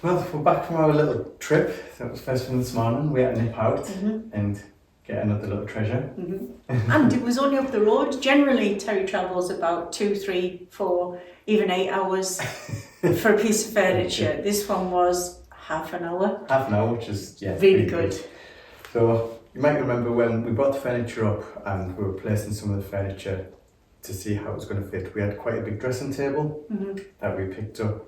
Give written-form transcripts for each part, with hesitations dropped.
Well, we're back from our little trip. That was first thing this morning. We had to nip out and get another little treasure. And it was only up the road. Generally, Terry travels about 2, 3, 4, even 8 hours for a piece of furniture. This one was half an hour. Half an hour, which is really good. So you might remember when we brought the furniture up and we were placing some of the furniture to see how it was going to fit. We had quite a big dressing table that we picked up.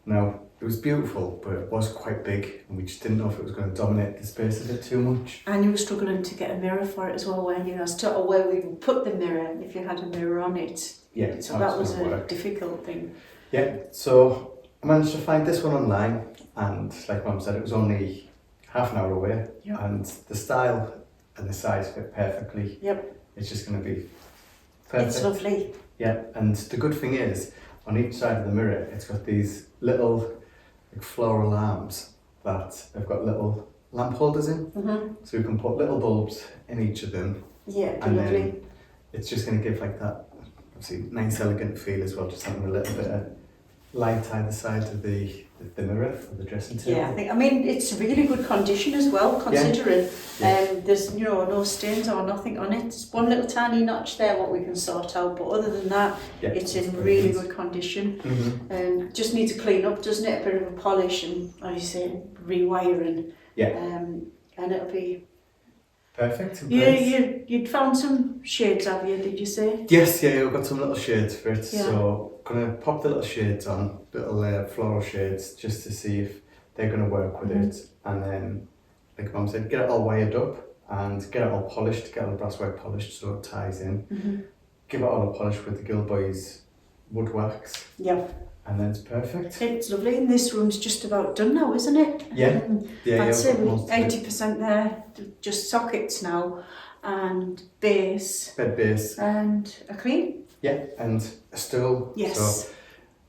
Now, it was beautiful, but it was quite big and we just didn't know if it was going to dominate the space a bit too much. And you were struggling to get a mirror for it as well, weren't you? As to where we would put the mirror, if you had a mirror on it. Yeah, so that was a difficult thing. Yeah, so I managed to find this one online, and like Mum said, it was only half an hour away, and the style and the size fit perfectly. Yep. It's just going to be perfect. It's lovely. Yeah, and the good thing is, on each side of the mirror, it's got these little floral arms that have got little lamp holders in. So you can put little bulbs in each of them. Yeah, and lovely. then it's just going to give like that, obviously, nice elegant feel as well, just having a little bit of light either side of the mirror for the dressing table. Yeah, I mean, it's really good condition as well, considering there's no stains or nothing on it. It's one little tiny notch there what we can sort out, but other than that, it's in really good condition. Just needs a clean up, doesn't it? A bit of a polish and, like you say, rewiring. And it'll be perfect. You'd found some shades, have you? Did you say? Yes, yeah, we've got some little shades for it. So gonna pop the little shades on, little floral shades, just to see if they're gonna work with it, and then, like Mum said, get it all wired up and get it all polished, get all the brasswork polished so it ties in. Give it all a polish with the Gilboy's wood wax. And then it's perfect. It's lovely, and this room's just about done now, isn't it? I'd say 80% there, just sockets now, and bed base, and a clean. Yeah, and a stool. Yes. So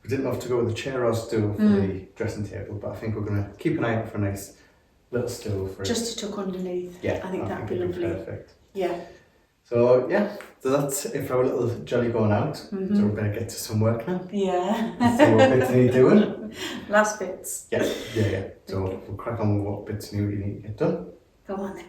we didn't have to go with a chair or stool for the dressing table, but I think we're going to keep an eye out for a nice little stool for just to tuck underneath. I think that'd be lovely. Perfect. So that's it for our little jolly going out. So we better get to some work now. See what bits are you doing? Last bits. Yeah. So we'll crack on with what bits you need to get done. Go on then.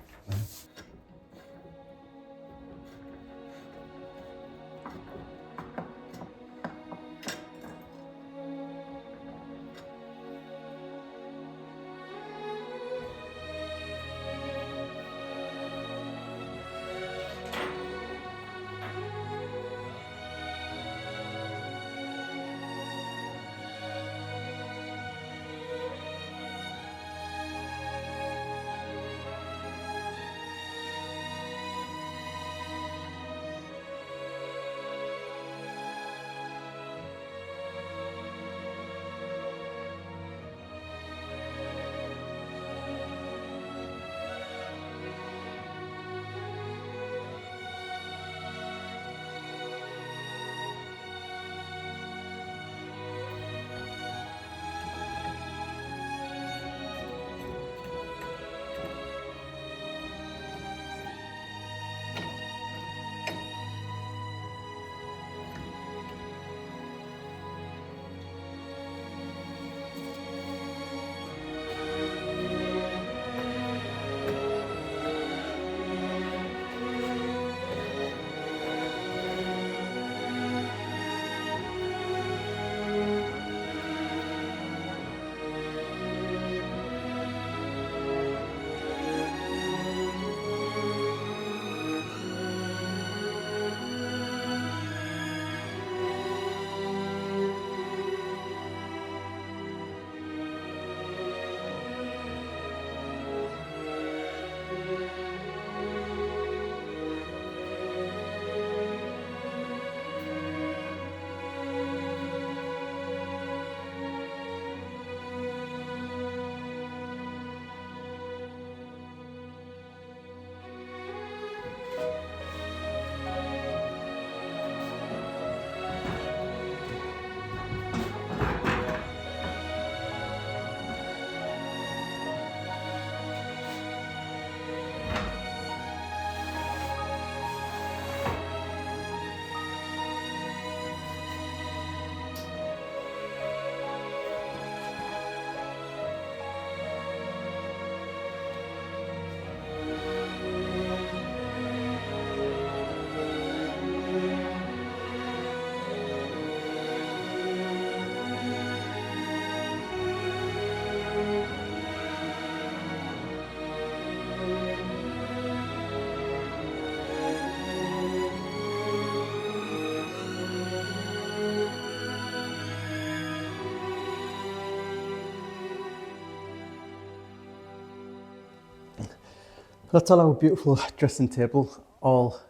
That's all our beautiful dressing table all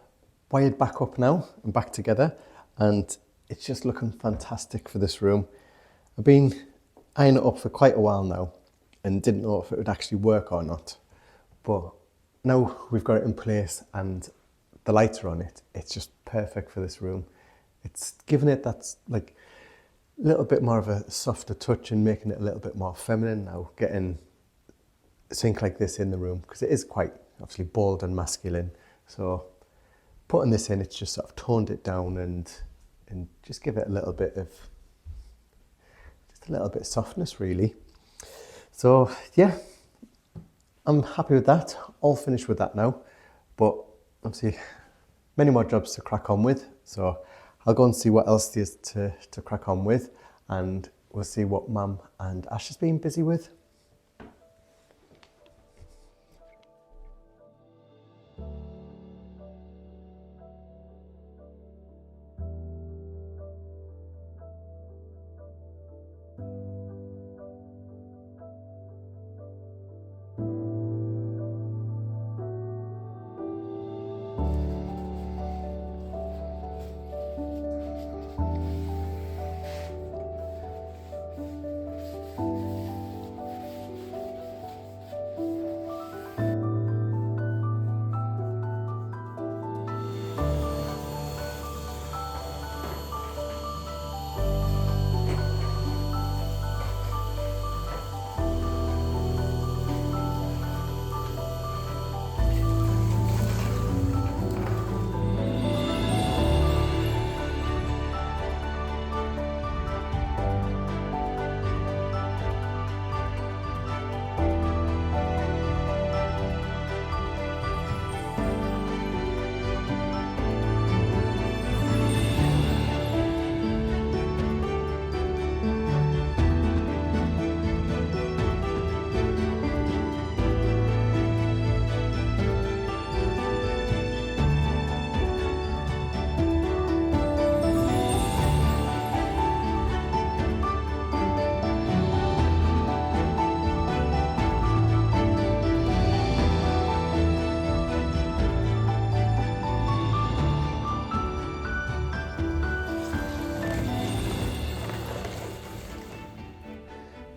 wired back up now and back together, and it's just looking fantastic for this room. I've been eyeing it up for quite a while now and didn't know if it would actually work or not, but now we've got it in place and the lights are on it, it's just perfect for this room. It's giving it that like a little bit more of a softer touch and making it a little bit more feminine now, getting a sink like this in the room, because it is quite obviously bold and masculine. So putting this in, it's just sort of toned it down and just give it a little bit of softness really. So yeah, I'm happy with that. All finished with that now, but obviously many more jobs to crack on with. So I'll go and see what else there is to crack on with, and we'll see what Mum and Ash has been busy with.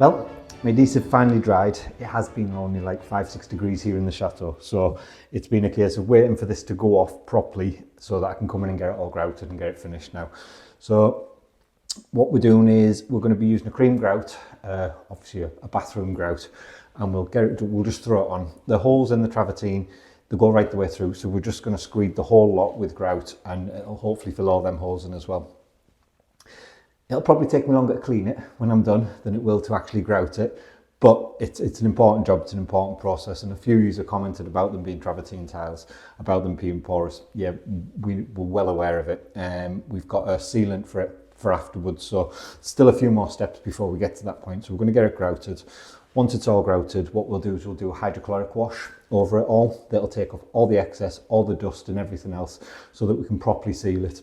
Well, my adhesive finally dried. It has been only like 5-6 degrees here in the chateau, so it's been a case of waiting for this to go off properly so that I can come in and get it all grouted and get it finished now. So what we're doing is we're going to be using a cream grout, obviously a bathroom grout, and we'll just throw it on. The holes in the travertine, they go right the way through, so we're just going to screed the whole lot with grout, and it'll hopefully fill all them holes in as well. It'll probably take me longer to clean it when I'm done than it will to actually grout it, but it's an important job, it's an important process, and a few users commented about them being travertine tiles, about them being porous. Yeah, we're well aware of it. We've got a sealant for it for afterwards, so still a few more steps before we get to that point. So we're going to get it grouted. Once it's all grouted, what we'll do is we'll do a hydrochloric wash over it all. That'll take off all the excess, all the dust and everything else, so that we can properly seal it.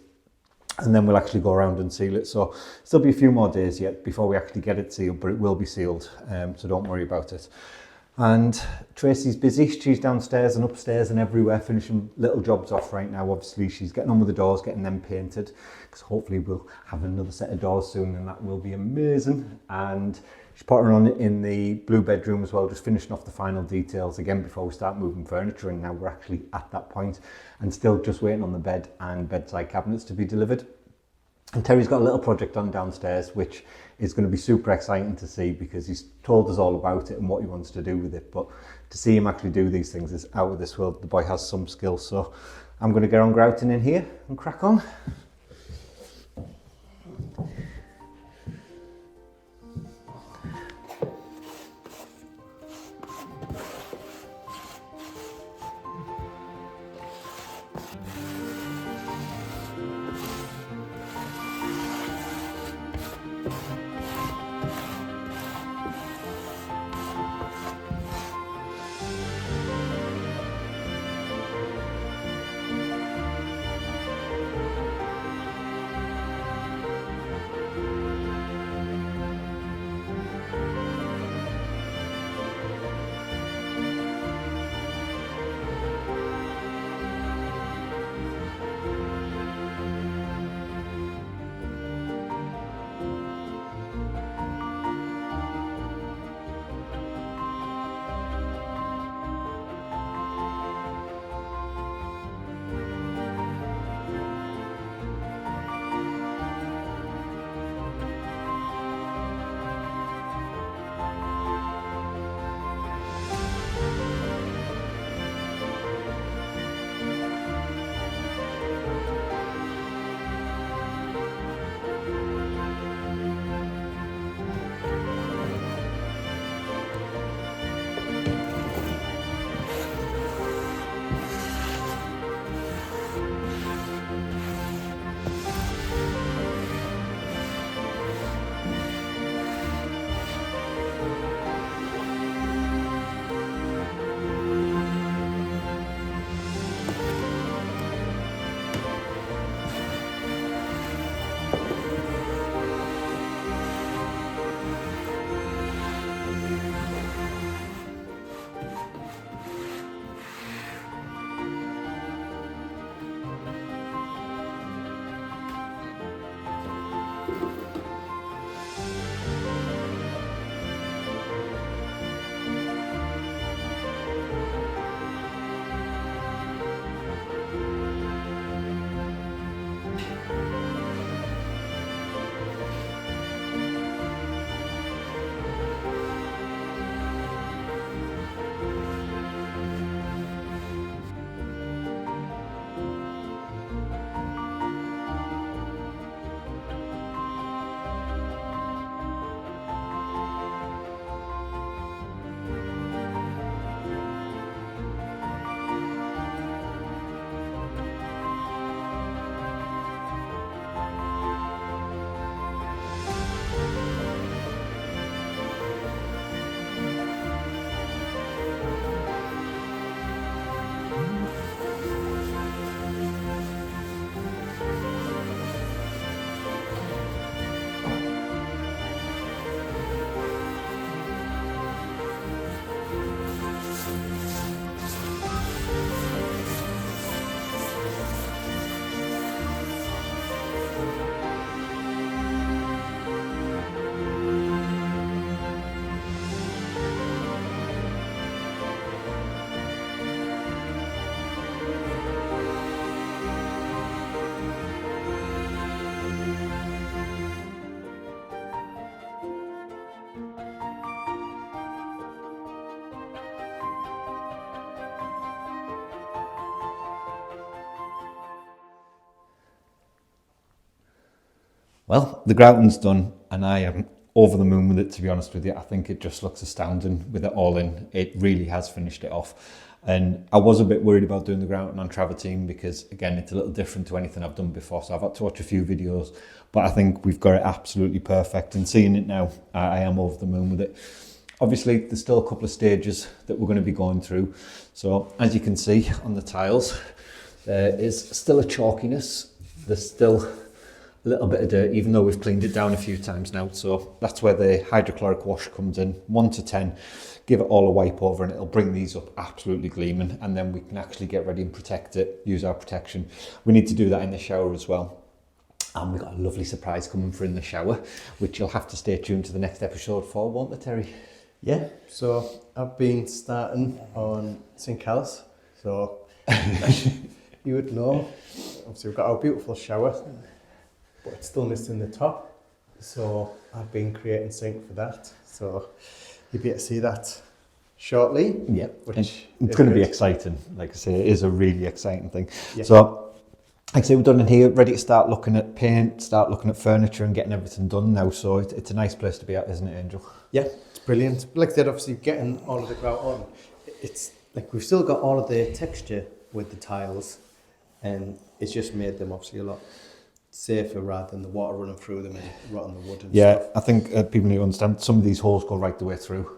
And then we'll actually go around and seal it. So still be a few more days yet before we actually get it sealed, but it will be sealed, so don't worry about it. And Tracy's busy. She's downstairs and upstairs and everywhere finishing little jobs off right now. Obviously she's getting on with the doors, getting them painted, because hopefully we'll have another set of doors soon and that will be amazing. And she's pottering on it in the blue bedroom as well, just finishing off the final details again before we start moving furniture, and now we're actually at that point and still just waiting on the bed and bedside cabinets to be delivered. And Terry's got a little project on downstairs which is going to be super exciting to see, because he's told us all about it and what he wants to do with it, but to see him actually do these things is out of this world. The boy has some skill, so I'm going to get on grouting in here and crack on. Well, the grouting's done and I am over the moon with it, to be honest with you. I think it just looks astounding with it all in. It really has finished it off. And I was a bit worried about doing the grouting on travertine because, again, it's a little different to anything I've done before. So I've had to watch a few videos, but I think we've got it absolutely perfect. And seeing it now, I am over the moon with it. Obviously, there's still a couple of stages that we're going to be going through. So as you can see on the tiles, there is still a chalkiness. There's still a little bit of dirt, even though we've cleaned it down a few times now. So that's where the hydrochloric wash comes in, 1 to 10. Give it all a wipe over and it'll bring these up absolutely gleaming, and then we can actually get ready and protect it, use our protection. We need to do that in the shower as well. And we've got a lovely surprise coming for in the shower, which you'll have to stay tuned to the next episode for, won't they, Terry? Yeah, so I've been starting on St. Cal's, so you would know. Obviously we've got our beautiful shower, but it's still missing the top. So I've been creating sink for that. So you'll be able to see that shortly. Yeah, which it's going to be exciting. Like I say, it is a really exciting thing. Yeah. So, like I say, we're done in here, ready to start looking at paint, start looking at furniture and getting everything done now. So it's a nice place to be at, isn't it, Angel? Yeah, it's brilliant. Like I said, obviously getting all of the grout on, it's like we've still got all of the texture with the tiles, and it's just made them obviously a lot safer rather than the water running through them and rotting the wood and stuff. I think people need to understand some of these holes go right the way through.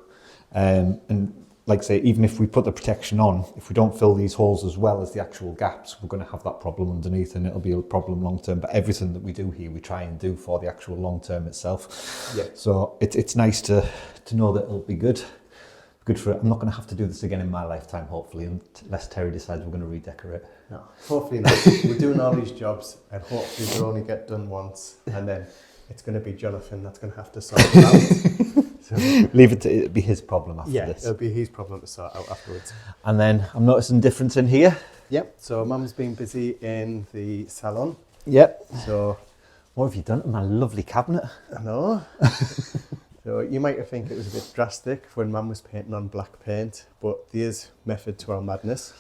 And like I say, even if we put the protection on, if we don't fill these holes as well as the actual gaps, we're going to have that problem underneath and it'll be a problem long term. But everything that we do here, we try and do for the actual long term itself. Yeah. So it's nice to know that it'll be good for it. I'm not going to have to do this again in my lifetime, hopefully, unless Terry decides we're going to redecorate. No, hopefully not. We're doing all these jobs and hopefully they'll only get done once, and then it's going to be Jonathan that's going to have to sort it out. So, leave it to it'll be his problem after this. Yeah, it'll be his problem to sort out afterwards. And then I'm noticing difference in here. Yep, so Mum's been busy in the salon. Yep. So what have you done to my lovely cabinet? I know. So you might think it was a bit drastic when Mum was painting on black paint, but there's method to our madness.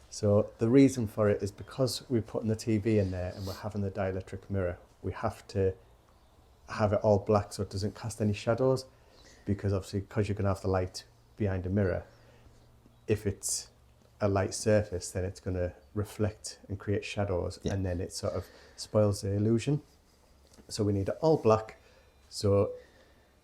So the reason for it is because we're putting the TV in there and we're having the dielectric mirror, we have to have it all black so it doesn't cast any shadows, because obviously because you're going to have the light behind a mirror, if it's a light surface then it's going to reflect and create shadows, and then it sort of spoils the illusion. So we need it all black so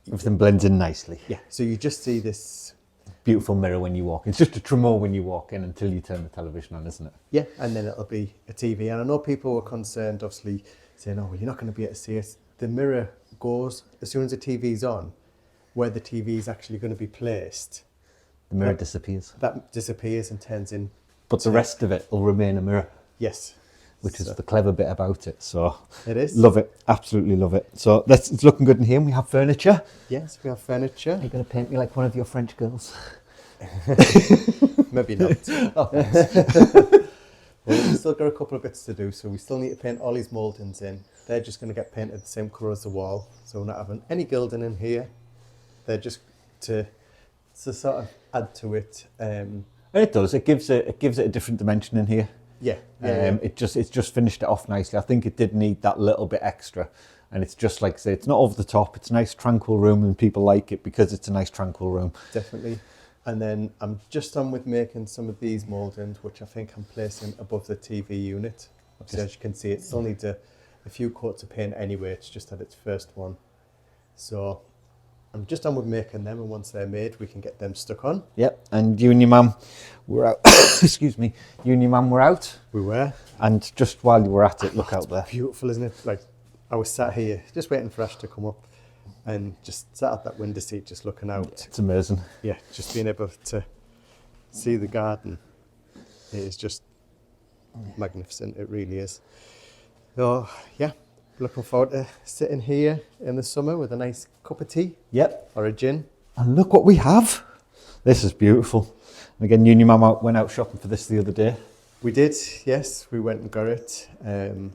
everything blends in nicely. Yeah, so you just see this beautiful mirror when you walk in. It's just a tremor when you walk in until you turn the television on, isn't it? Yeah, and then it'll be a TV. And I know people were concerned, obviously, saying, oh, well, you're not going to be able to see it. The mirror goes, as soon as the TV's on, where the TV is actually going to be placed. The mirror disappears. That disappears and turns in. But the rest of it will remain a mirror. Yes. Which is the clever bit about it. So it is. Love it. Absolutely love it. So it's looking good in here. And we have furniture. Yes, we have furniture. Are you going to paint me like one of your French girls? Maybe not. Oh, well, we've still got a couple of bits to do, so we still need to paint all these mouldings in. They're just going to get painted the same colour as the wall, so we're not having any gilding in here. They're just to sort of add to it. And it does. It gives it a different dimension in here. Yeah. It's just finished it off nicely. I think it did need that little bit extra. And it's just like I say, it's not over the top. It's a nice tranquil room and people like it because it's a nice tranquil room. Definitely. And then I'm just on with making some of these mouldings, which I think I'm placing above the TV unit. Obviously, as you can see, it still needs a few coats of paint anyway. It's just at its first one. So I'm just on with making them, and once they're made, we can get them stuck on. Yep, and you and your mum were out. Excuse me. You and your mum were out. We were. And just while you were at it, look out there. Beautiful, isn't it? Like, I was sat here just waiting for Ash to come up and just sat at that window seat just looking out. Yeah, it's amazing. Yeah, just being able to see the garden. It is just magnificent, it really is. So, yeah, looking forward to sitting here in the summer with a nice cup of tea. Yep. Or a gin. And look what we have. This is beautiful. And again, you and your mum went out shopping for this the other day. We did, yes. We went and got it. And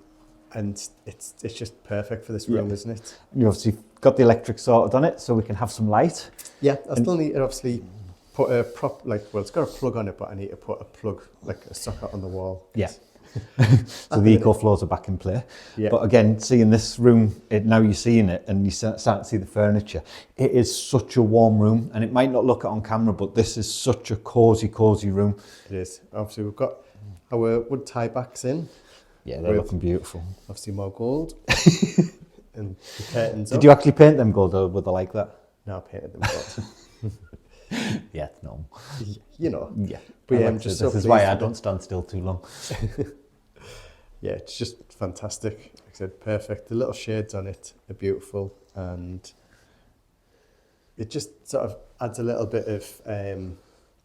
it's just perfect for this room, isn't it? You obviously got the electric sorted on it so we can have some light. Yeah, I still need to obviously put a it's got a plug on it, but I need to put a plug, like a socket on the wall. Yeah. So the eco floors are back in play. Yeah. But again, seeing this room, now you're seeing it and you start to see the furniture. It is such a warm room, and it might not look it on camera, but this is such a cozy room. It is. Obviously, we've got our wood tie backs in. Yeah, they're looking beautiful. Obviously, more gold. And the curtains Did you actually paint them gold, or were they like that? No, I painted them gold. Yeah, it's normal. You know. Yeah. But yeah, I'm just so this is why I don't stand still too long. Yeah, it's just fantastic. Like I said, perfect. The little shades on it are beautiful, and it just sort of adds a little bit of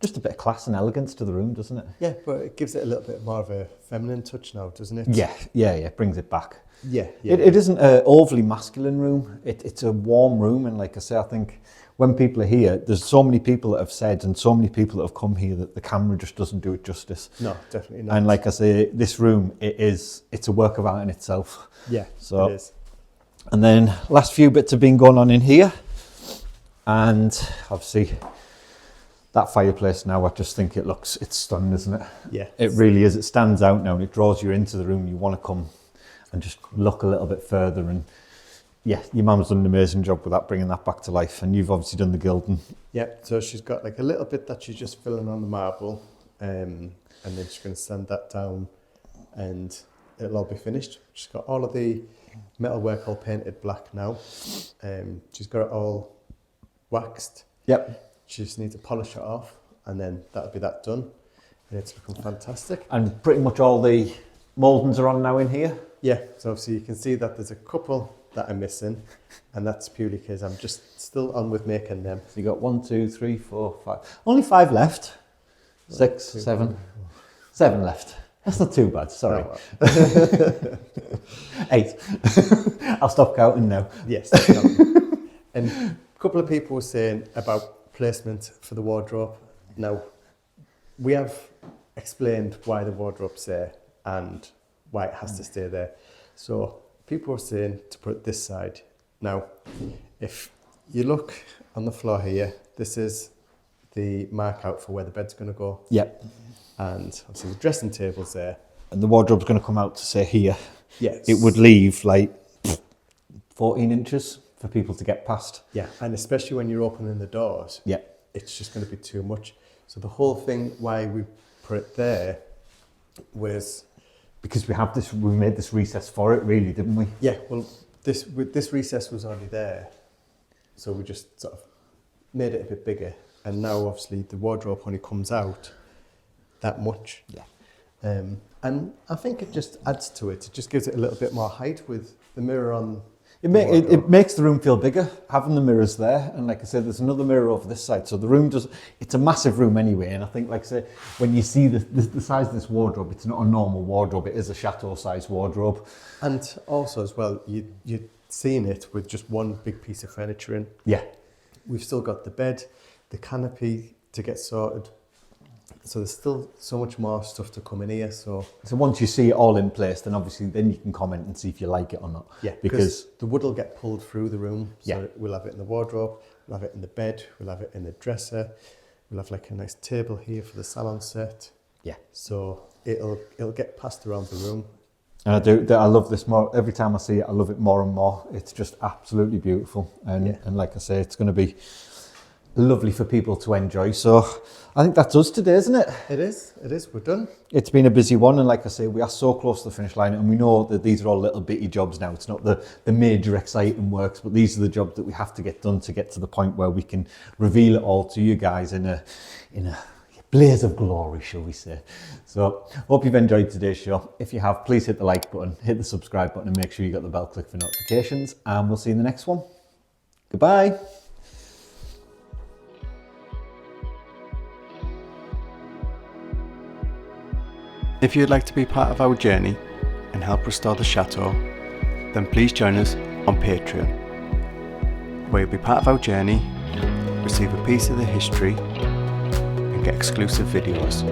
just a bit of class and elegance to the room, doesn't it? yeah, but it gives it a little bit more of a feminine touch now, doesn't it? Yeah, it brings it back. Yeah. It isn't an overly masculine room. It's a warm room, and like I say, I think when people are here, there's so many people that have said, and so many people that have come here, that the camera just doesn't do it justice. No, definitely not. And like I say, this room, it's a work of art in itself. Yeah, so, it is. And then last few bits have been going on in here, and obviously that fireplace now, I just think it's stunning, isn't it? Yeah. It really is. It stands out now, and it draws you into the room. You want to come and just look a little bit further. And yeah, your mum's done an amazing job with that, bringing that back to life. And you've obviously done the gilding. Yeah, so she's got like a little bit that she's just filling on the marble, and then she's going to sand that down, and it'll all be finished. She's got all of the metalwork all painted black now. She's got it all waxed. Yep. She just needs to polish it off, and then that'll be that done. And it's looking fantastic. And pretty much all the mouldings are on now in here. Yeah, so obviously you can see that there's a couple that are missing, and that's purely because I'm just still on with making them. So you got 1, 2, 3, 4, 5. Only 5 left. 6, 7. 7 left. That's not too bad, sorry. Oh, well. 8. I'll stop counting now. Yes. And a couple of people were saying about placement for the wardrobe. Now, we have explained why the wardrobe's there and why it has to stay there. So people are saying to put it this side. Now, if you look on the floor here, this is the mark out for where the bed's going to go. Yep. And obviously the dressing table's there. And the wardrobe's going to come out to say here. Yes. It would leave like 14 inches for people to get past. Yeah, and especially when you're opening the doors, Yeah. it's just going to be too much. So the whole thing why we put it there was because we made this recess for it, really, didn't we? yeah. Well, this recess was already there, so we just sort of made it a bit bigger. And now, obviously, the wardrobe only comes out that much. Yeah. And I think it just adds to it. It just gives it a little bit more height with the mirror on. It makes the room feel bigger, having the mirrors there. And like I said, there's another mirror over this side. So the room it's a massive room anyway. And I think, like I say, when you see the size of this wardrobe, it's not a normal wardrobe. It is a Chateau size wardrobe. And also as well, you're seeing it with just one big piece of furniture in. Yeah. We've still got the bed, the canopy to get sorted. So there's still so much more stuff to come in here. So once you see it all in place, then obviously then you can comment and see if you like it or not. yeah, because the wood will get pulled through the room. So yeah. we'll have it in the wardrobe, we'll have it in the bed, we'll have it in the dresser, we'll have like a nice table here for the salon set. Yeah. So it'll get passed around the room. And I love this more. Every time I see it, I love it more and more. It's just absolutely beautiful. And like I say, it's going to be lovely for people to enjoy. So I think that's us today, isn't it? It is. We're done. It's been a busy one, and like I say, we are so close to the finish line, and we know that these are all little bitty jobs now. It's not the major exciting works, but these are the jobs that we have to get done to get to the point where we can reveal it all to you guys in a blaze of glory, shall we say. So hope you've enjoyed today's show. If you have, please hit the like button, hit the subscribe button, and make sure you got the bell click for notifications, and we'll see you in the next one. Goodbye. If you'd like to be part of our journey and help restore the chateau, then please join us on Patreon, where you'll be part of our journey, receive a piece of the history, and get exclusive videos.